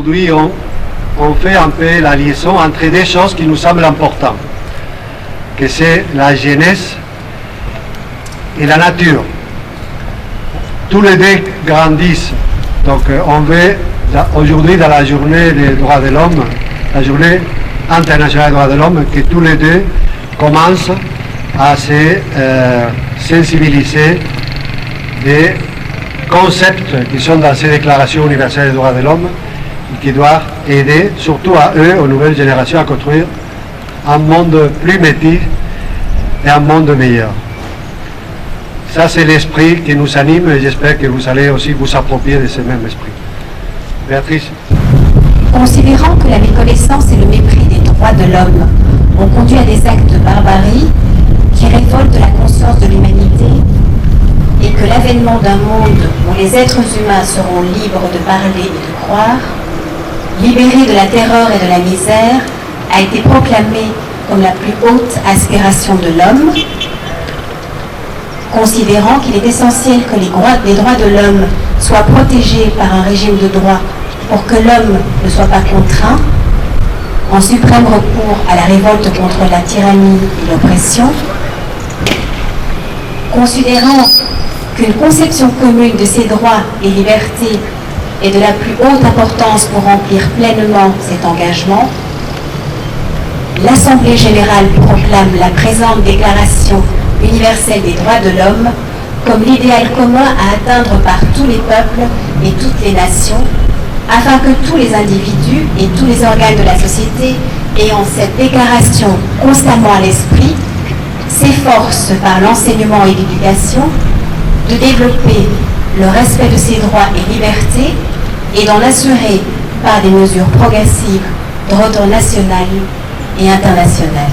Aujourd'hui, on fait un peu la liaison entre deux choses qui nous semblent importantes, que c'est la jeunesse et la nature. Tous les deux grandissent. Donc on veut aujourd'hui dans la journée des droits de l'homme, la journée internationale des droits de l'homme, que tous les deux commencent à se sensibiliser des concepts qui sont dans ces déclarations universelles des droits de l'homme et qui doivent aider surtout à eux, aux nouvelles générations, à construire un monde plus métis et un monde meilleur. Ça, c'est l'esprit qui nous anime et j'espère que vous allez aussi vous approprier de ce même esprit. Béatrice. Considérant que la méconnaissance et le mépris des droits de l'homme ont conduit à des actes de barbarie qui révoltent la conscience de l'humanité et que l'avènement d'un monde où les êtres humains seront libres de parler et de croire, libérés de la terreur et de la misère, a été proclamé comme la plus haute aspiration de l'homme, considérant qu'il est essentiel que les droits de l'homme soient protégés par un régime de droit pour que l'homme ne soit pas contraint, en suprême recours à la révolte contre la tyrannie et l'oppression, considérant qu'une conception commune de ces droits et libertés est de la plus haute importance pour remplir pleinement cet engagement, l'Assemblée générale proclame la présente Déclaration universelle des droits de l'homme comme l'idéal commun à atteindre par tous les peuples et toutes les nations, afin que tous les individus et tous les organes de la société ayant cette déclaration constamment à l'esprit s'efforcent par l'enseignement et l'éducation de développer le respect de ces droits et libertés et d'en assurer par des mesures progressives d'ordre national et international.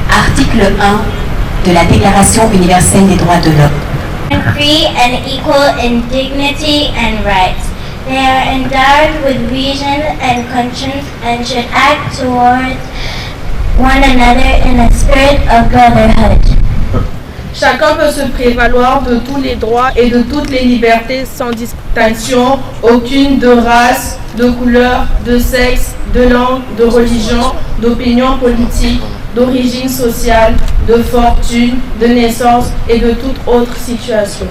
Article 1 de la Déclaration universelle des droits de l'homme. Free and equal in dignity and rights. They are endowed with reason and conscience and should act towards one another in a spirit of brotherhood. Chacun peut se prévaloir de tous les droits et de toutes les libertés sans distinction, aucune de race, de couleur, de sexe, de langue, de religion, d'opinion politique, d'origine sociale, de fortune, de naissance et de toute autre situation.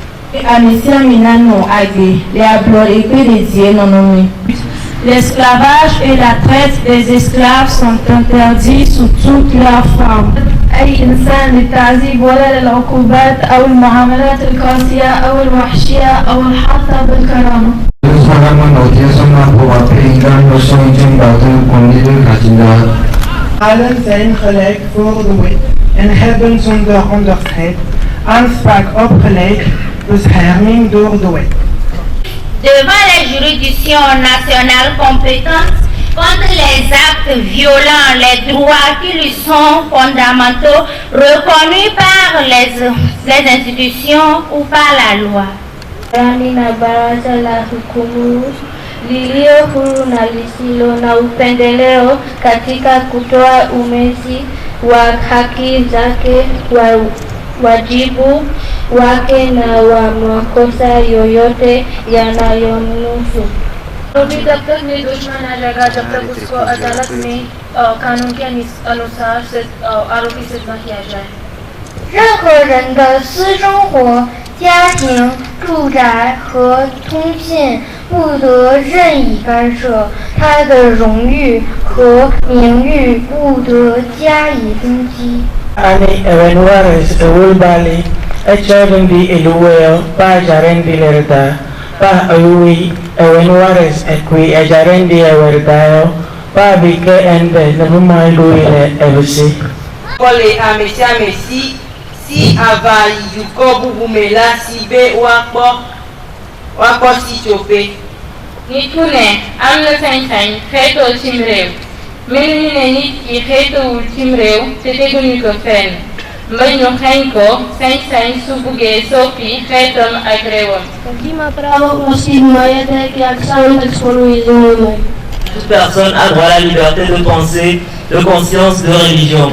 L'esclavage et la traite des esclaves sont interdits sous toutes leurs formes. أي إنسان للتعذيب ولا للعقوبات أو المعاملات القاسية أو الوحشية أو الحاطة بالكرامة. Allen zijn gelijk voor de wet en hebben zonder onderscheid aanspraak op gelijk bescherming door de wet. Devant les juridictions nationales compétentes contre les actes violents, les droits qui lui sont fondamentaux, reconnus par les institutions ou par la loi. Na baraza la hukumu lilio huru na lisilo na upendeleo katika kutoa umezi wa haki zake, wa wajibu wake na wa makosa yoyote yanayomnusu. अभी तब तक निर्दोषी न जाएगा जब तक उसको अदालत में कानून के अनुसार आरोपी सिद्ध न किया जाए. 任何人的私生活、家庭、住宅和通信不得任意干涉，他的荣誉和名誉不得加以攻击。Ani eventuales ulbali echorendi elueo pa jarendi lerda pa ayui eventuales equi ejarendi everdayo pa bike ende nebuma eluile elusi. Kole amesi amesi si ava yuko bubumela si be wakpo si chope. Nit ku ne am na sañ-sañ xeetoo cim réew mel ni ne nit yi xeetoowul cim réew te teguñu ko fenn mba ñu xañ ko sañ-sañ su buggee soppi xeetam ak réewam. Toute personne a droit à la liberté de pensée, de conscience, de religion.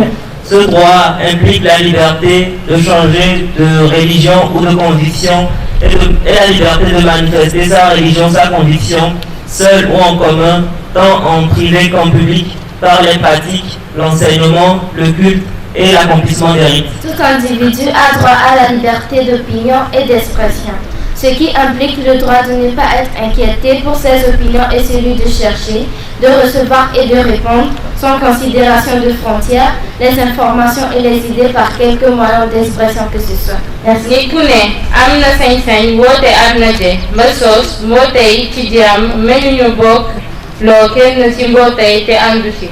Ce droit implique la liberté de changer de religion ou de conviction et la liberté de manifester sa religion, sa conviction, seul ou en commun, tant en privé qu'en public, par les pratiques, l'enseignement, le culte et l'accomplissement des rites. Tout individu a droit à la liberté d'opinion et d'expression, ce qui implique le droit de ne pas être inquiété pour ses opinions et celui de chercher, de recevoir et de répondre, sans considération de frontières, les informations et les idées par quelque moyen d'expression que ce soit. Merci. Nikune, amna sañ-sañ woote àdduna je ba sos mbootey ci jàmm mënuñu bokk loo kenn ci mbootey te àndu ci.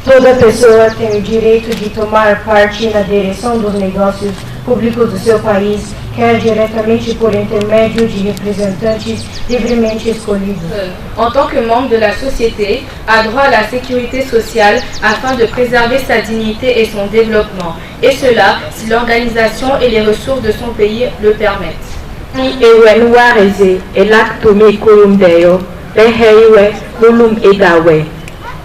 Toda pessoa tem o direito de tomar parte na direção dos negócios públicos do seu país, quer diretamente por intermédio de representantes livremente escolhidos. En tant que membre de la société, a droit à la sécurité sociale afin de préserver sa dignité et son développement, et cela si l'organisation et les ressources de son pays le permettent. Ewenwareze elaktomi kurumdeyo, beheiwe mulum edawe.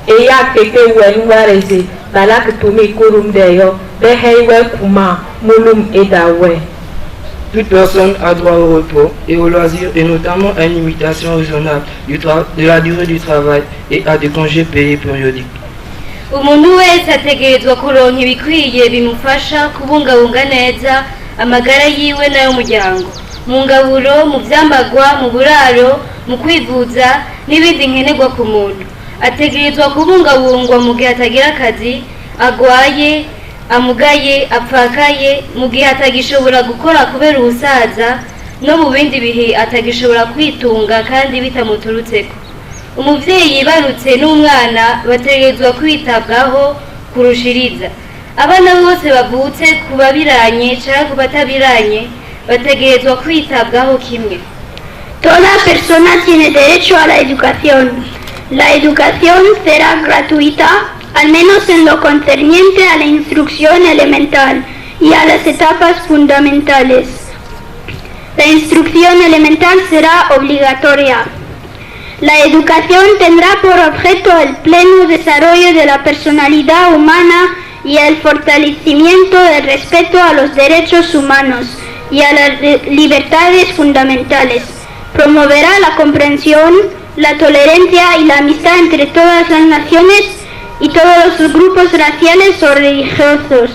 Eya keke wenwareze balaktomi kurumdeyo, beheiwe kuma mulum edawe. Toute personne a droit au repos et au loisir, et notamment à une limitation raisonnable de la durée du travail et à des congés payés périodiques. Umuntu wese ategerezwa kuronka ibikwiye bimufasha kubungabunga neza amagara yiwe n'ay'umuryango, mu ngaburo, mu vyambagwa, mu buraro, mu kwivuza n'ibindi nkenerwa ku muntu. Ategerezwa kubungabungwa mu gihe atagira akazi, agwaye, amugaye, apfakaye, mu gihe atagishobora gukora kubera ubusaza, no mu bindi bihe atagishobora kwitunga kandi bitamuturutseko. Umuvyeyi yibarutse n'umwana bategerezwa kwitabwaho kurushiriza. Abana bose bavutse ku babiranye canke ku batabiranye bategerezwa kwitabwaho kimwe. Toda persona tiene derecho a la educación. La educación será gratuita, al menos en lo concerniente a la instrucción elemental y a las etapas fundamentales. La instrucción elemental será obligatoria. La educación tendrá por objeto el pleno desarrollo de la personalidad humana y el fortalecimiento del respeto a los derechos humanos y a las libertades fundamentales. Promoverá la comprensión, la tolerancia y la amistad entre todas las naciones y todos los grupos raciales o religiosos.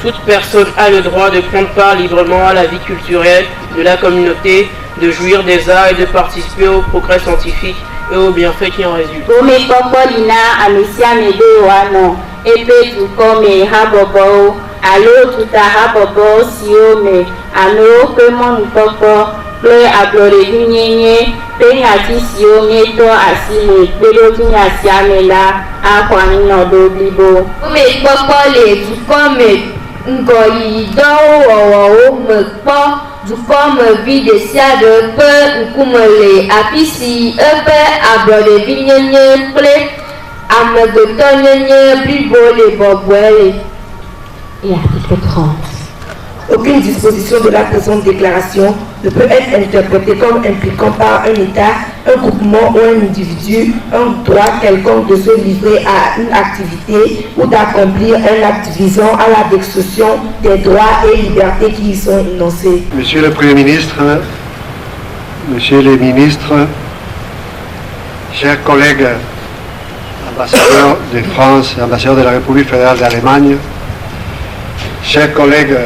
Toute personne a le droit de prendre part librement à la vie culturelle de la communauté, de jouir des arts et de participer au progrès scientifique et aux bienfaits qui en résultent. Dukome vide siade pe nkumele apisi ebe abrode vinyenye ple amedotonyenye blibole bobwele. Et article 30. Aucune disposition de la présente déclaration ne peut être interprétée comme impliquant par un État, un groupement ou un individu un droit quelconque de se livrer à une activité ou d'accomplir un acte visant à la destruction des droits et libertés qui y sont énoncés. Monsieur le Premier ministre, Monsieur les ministres, chers collègues, ambassadeurs de France, ambassadeurs de la République fédérale d'Allemagne, chers collègues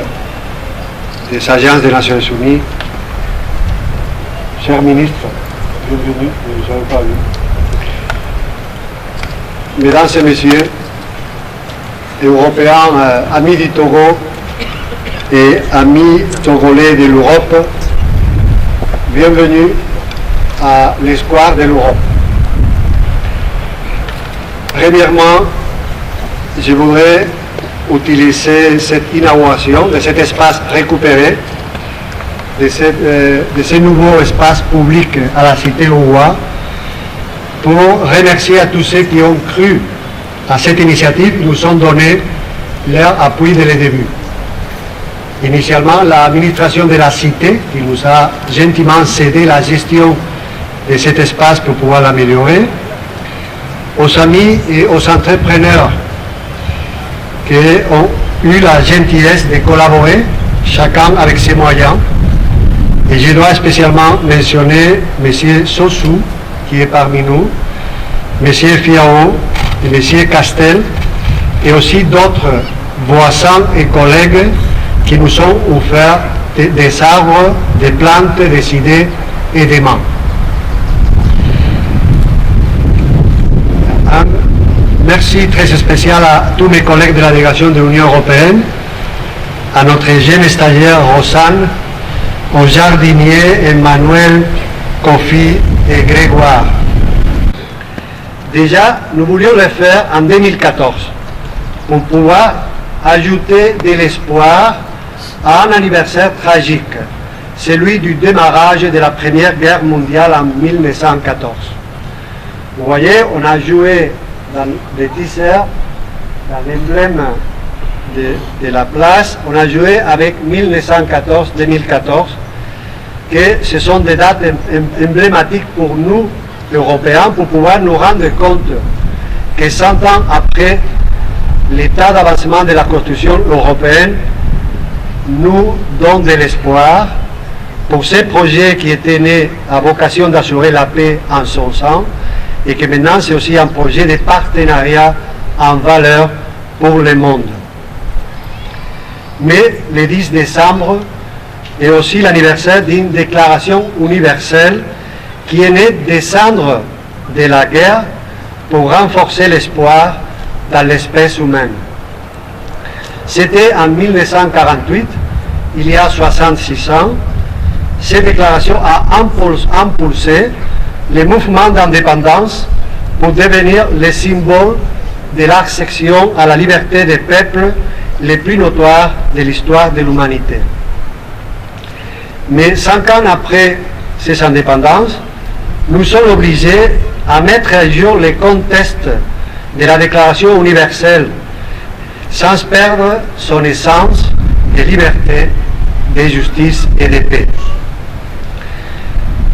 des agences des Nations Unies, chers ministres, bienvenue, je ne savais pas vu. Mesdames et messieurs, Européens, amis du Togo et amis togolais de l'Europe, bienvenue à l'espoir de l'Europe. Premièrement, je voudrais utiliser cette inauguration de cet espace récupéré, de ce nouveau espace public à la cité Ouwa, pour remercier à tous ceux qui ont cru à cette initiative, nous ont donné leur appui dès le début. Initialement, l'administration de la cité, qui nous a gentiment cédé la gestion de cet espace pour pouvoir l'améliorer, aux amis et aux entrepreneurs qui ont eu la gentillesse de collaborer, chacun avec ses moyens. Et je dois spécialement mentionner M. Sossou, qui qui est parmi nous, M. Fiao et M. Castel, et aussi d'autres voisins et collègues qui nous ont offert des arbres, des plantes, des idées et des mains. Un merci très spécial à tous mes collègues de la délégation de l'Union européenne, à notre jeune stagiaire Rosanne, aux jardiniers Emmanuel, Kofi et Grégoire. Déjà, nous voulions le faire en 2014 pour pouvoir ajouter de l'espoir à un anniversaire tragique, celui du démarrage de la Première Guerre mondiale en 1914. Vous voyez, on a joué dans les t-shirts, dans l'emblème de la place, on a joué avec 1914-2014, que ce sont des dates emblématiques pour nous, Européens, pour pouvoir nous rendre compte que 100 ans après l'état d'avancement de la construction européenne nous donne de l'espoir pour ces projets qui étaient nés à vocation d'assurer la paix en son sein et que maintenant c'est aussi un projet de partenariat en valeur pour le monde. Mais le 10 décembre est aussi l'anniversaire d'une déclaration universelle qui est née des cendres de la guerre pour renforcer l'espoir dans l'espèce humaine. C'était en 1948, il y a 66 ans. Cette déclaration a impulsé le mouvement d'indépendance pour devenir le symbole de l'accession à la liberté des peuples les plus notoires de l'histoire de l'humanité. Mais 5 ans après ces indépendances, nous sommes obligés à mettre à jour les contextes de la Déclaration universelle sans perdre son essence de liberté, de justice et de paix.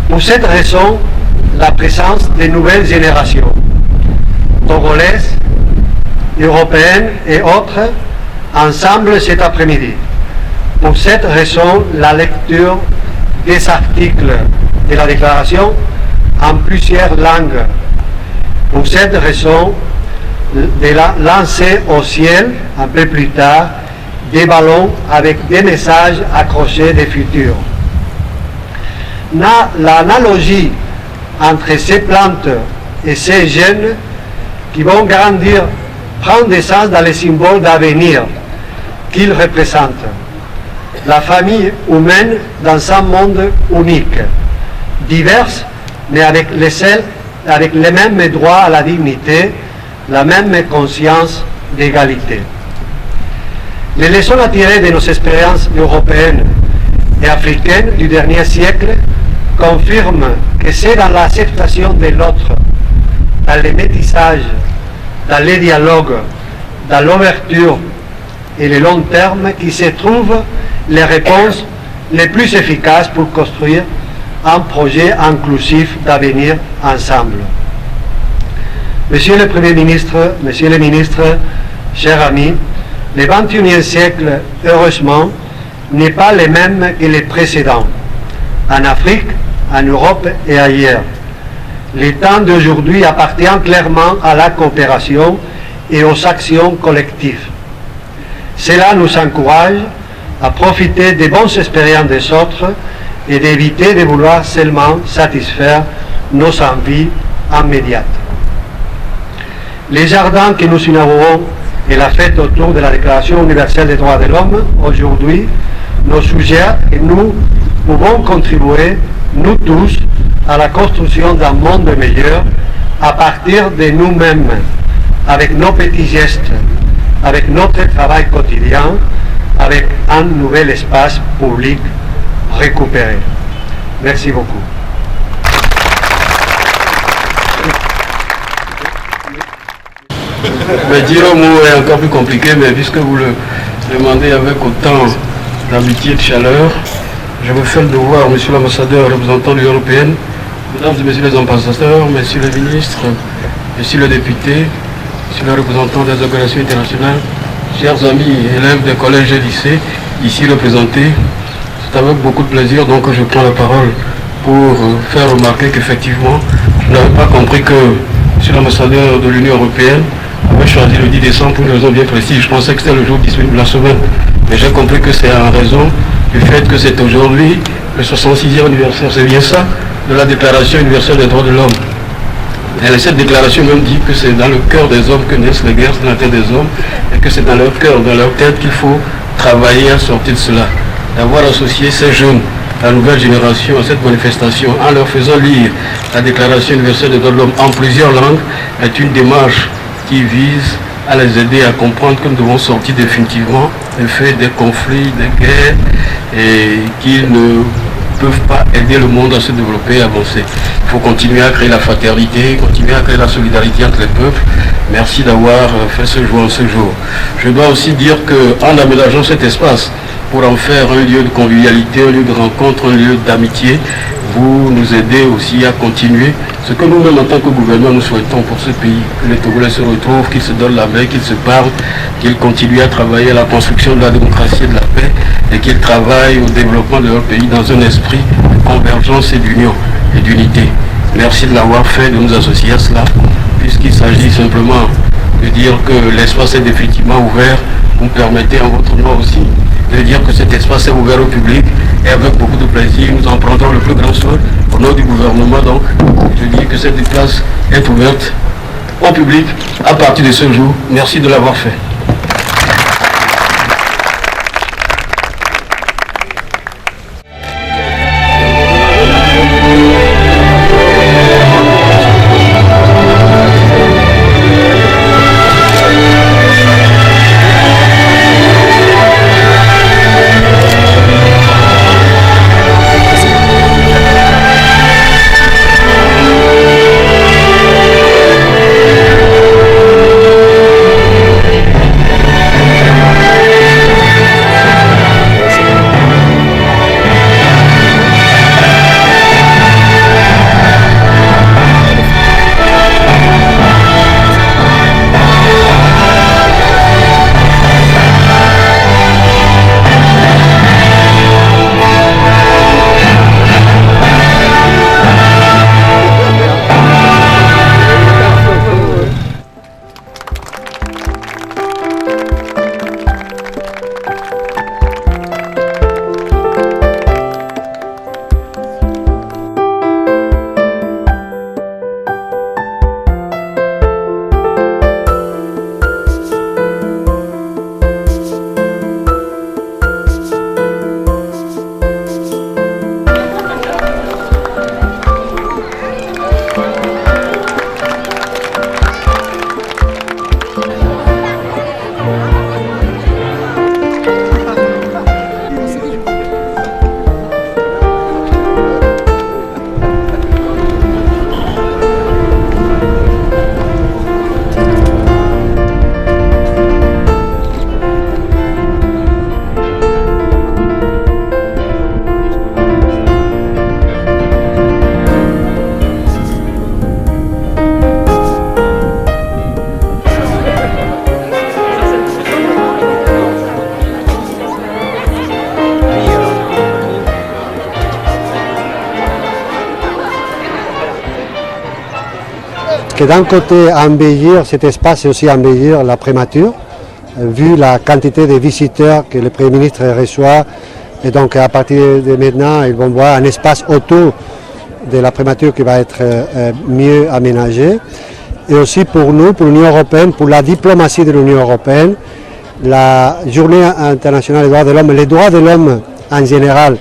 Pour cette raison, la présence des nouvelles générations, togolaises, européennes et autres, ensemble cet après-midi. Pour cette raison, la lecture des articles de la déclaration en plusieurs langues. Pour cette raison, de lancer au ciel, un peu plus tard, des ballons avec des messages accrochés des futurs. L'analogie entre ces plantes et ces jeunes qui vont grandir prend des sens dans les symboles d'avenir qu'ils représentent. La famille humaine dans un monde unique, divers, mais avec les mêmes droits à la dignité, la même conscience d'égalité. Les leçons à tirer de nos expériences européennes et africaines du dernier siècle confirment que c'est dans l'acceptation de l'autre, dans le métissage, dans les dialogues, dans l'ouverture et le long terme qui se trouvent les réponses les plus efficaces pour construire un projet inclusif d'avenir ensemble. Monsieur le Premier ministre, Monsieur le ministre, chers amis, le XXIe siècle, heureusement, n'est pas le même que les précédents, en Afrique, en Europe et ailleurs. Le temps d'aujourd'hui appartient clairement à la coopération et aux actions collectives. Cela nous encourage à profiter des bonnes expériences des autres et d'éviter de vouloir seulement satisfaire nos envies immédiates. Les jardins que nous inaugurons et la fête autour de la Déclaration universelle des droits de l'homme aujourd'hui nous suggèrent que nous pouvons contribuer, nous tous, à la construction d'un monde meilleur à partir de nous-mêmes, avec nos petits gestes, avec notre travail quotidien, avec un nouvel espace public récupéré. Merci beaucoup. Mais dire un mot est encore plus compliqué, mais puisque vous le demandez avec autant d'amitié et de chaleur, je me fais le devoir, monsieur l'ambassadeur, représentant de l'Union européenne, mesdames et messieurs les ambassadeurs, messieurs les ministres, messieurs les députés, messieurs les représentants des organisations internationales, chers amis, élèves des collèges et lycées, ici représentés, c'est avec beaucoup de plaisir donc que je prends la parole pour faire remarquer qu'effectivement, je n'avais pas compris que M. l'ambassadeur de l'Union européenne avait choisi le 10 décembre pour une raison bien précise. Je pensais que c'était le jour disponible de la semaine. Mais j'ai compris que c'est en raison du fait que c'est aujourd'hui le 66e anniversaire, c'est bien ça, de la Déclaration universelle des droits de l'homme. Et cette déclaration même dit que c'est dans le cœur des hommes que naissent les guerres, c'est dans la tête des hommes, et que c'est dans leur cœur, dans leur tête qu'il faut travailler à sortir de cela. D'avoir associé ces jeunes, la nouvelle génération, à cette manifestation, en leur faisant lire la Déclaration universelle des droits de l'homme en plusieurs langues, est une démarche qui vise à les aider à comprendre que nous devons sortir définitivement des faits, des conflits, des guerres, et qu'ils ne peuvent pas aider le monde à se développer et avancer. Il faut continuer à créer la fraternité, continuer à créer la solidarité entre les peuples. Merci d'avoir fait ce jour en ce jour. Je dois aussi dire qu'en aménageant cet espace pour en faire un lieu de convivialité, un lieu de rencontre, un lieu d'amitié, vous nous aidez aussi à continuer ce que nous-mêmes en tant que gouvernement nous souhaitons pour ce pays, que les Togolais se retrouvent, qu'ils se donnent la main, qu'ils se parlent, qu'ils continuent à travailler à la construction de la démocratie et de la paix et qu'ils travaillent au développement de leur pays dans un esprit de convergence et d'union et d'unité. Merci de l'avoir fait, de nous associer à cela, puisqu'il s'agit simplement de dire que l'espace est définitivement ouvert. Vous me permettez en votre nom aussi de dire que cet espace est ouvert au public et avec beaucoup de plaisir, nous en prendrons le plus grand soin au nom du gouvernement. Donc, je dis que cette place est ouverte au public à partir de ce jour. Merci de l'avoir fait. Que d'un côté, embellir cet espace et aussi embellir la prémature, vu la quantité de visiteurs que le Premier ministre reçoit. Et donc à partir de maintenant, ils vont voir un espace autour de la prémature qui va être mieux aménagé. Et aussi pour nous, pour l'Union européenne, pour la diplomatie de l'Union européenne, la Journée internationale des droits de l'homme, les droits de l'homme en général,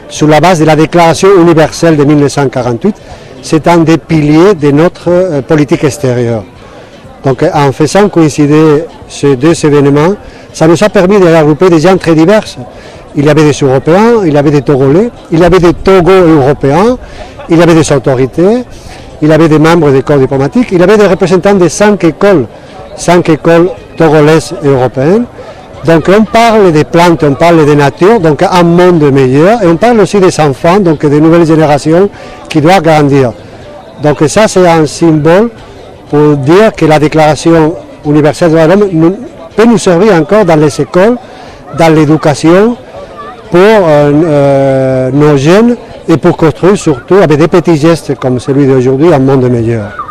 sur la base de la Déclaration universelle de 1948, c'est un des piliers de notre politique extérieure. Donc en faisant coïncider ces deux événements, ça nous a permis de regrouper des gens très divers. Il y avait des Européens, il y avait des Togolais, il y avait des Togo-Européens, il y avait des autorités, il y avait des membres des corps diplomatiques, il y avait des représentants de 5 écoles togolaises et européennes. Donc on parle des plantes, on parle de nature, donc un monde meilleur, et on parle aussi des enfants, donc des nouvelles générations qui doivent grandir. Donc ça c'est un symbole pour dire que la Déclaration universelle des droits de l'homme peut nous servir encore dans les écoles, dans l'éducation, pour nos jeunes et pour construire surtout avec des petits gestes comme celui d'aujourd'hui un monde meilleur.